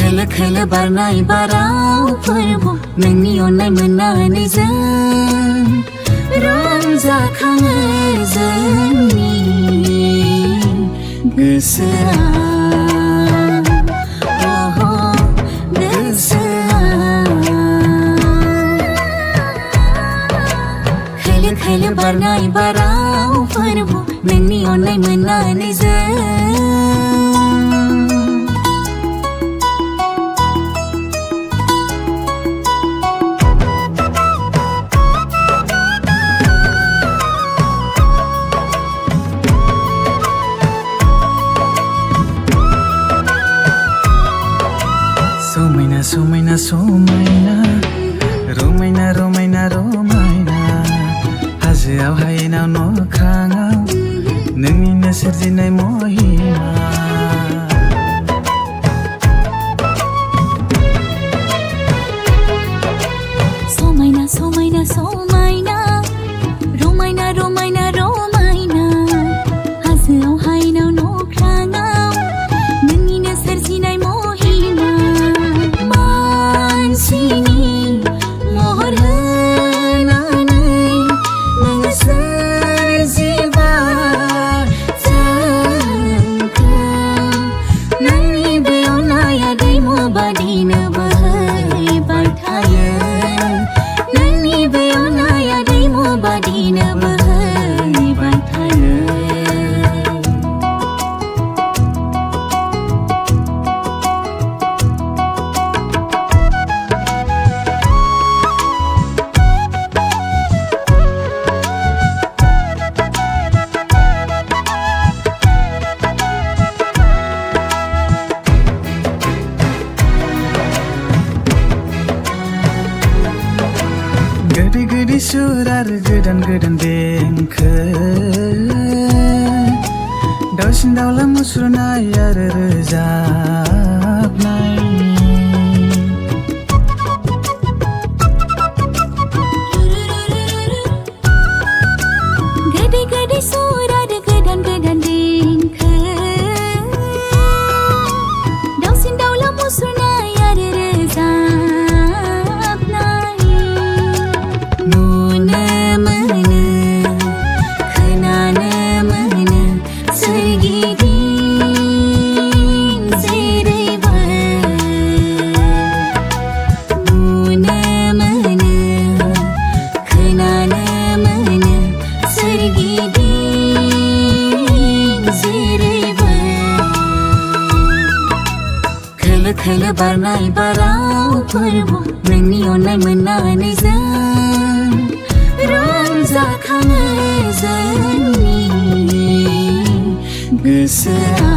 Khwlw khwlw barnai barao Fwrbu Nोंनि अननाय मोननानै जों रंजाखाङो जोंनि गोसोआ Khwlw khwlw barnai barao Fwrbu Nोंनि अननाय मोननानै जों Somaina somaina somaina Romaina romaina romaina Hazoआव हायेनाव न'ख्राङाव नोंनिनो सोरजिनाय महिमा Somaina somaina somaina Romaina romaina romaina Hazoआव हायेनाव न'ख्राङाव नोंनिनो सोरजिनाय महिमा मानसिनि महर होनानै नोङो सोरजिबाय जोंखौ नोंनि बे अननाया दैमु बादिनो बोहैबाय थायो नोंनि बे अननाया दैमु बादिनो बोहैबाय थायो गोदै गोदै सुर आरो गोदान गोदान देंखो दाउसिन दाउला मुसुरनाय आरो रोजाबनाय गोदै गोदै सुर आरो गोदान गोदान देंखो दाउसिन दाउला मुसुरनाय आरो रोजाबनाय नुनो मोनो खोनानो मोनो सोरगिदिं जेरैबो नुनो मोनो खोनानो मोनो सोरगिदिं जेरैबो Khwlw khwlw barnai barao Fwrbu नोंनि अननाय मोननानै जों रंजाखाङो जोंनि गोसोआ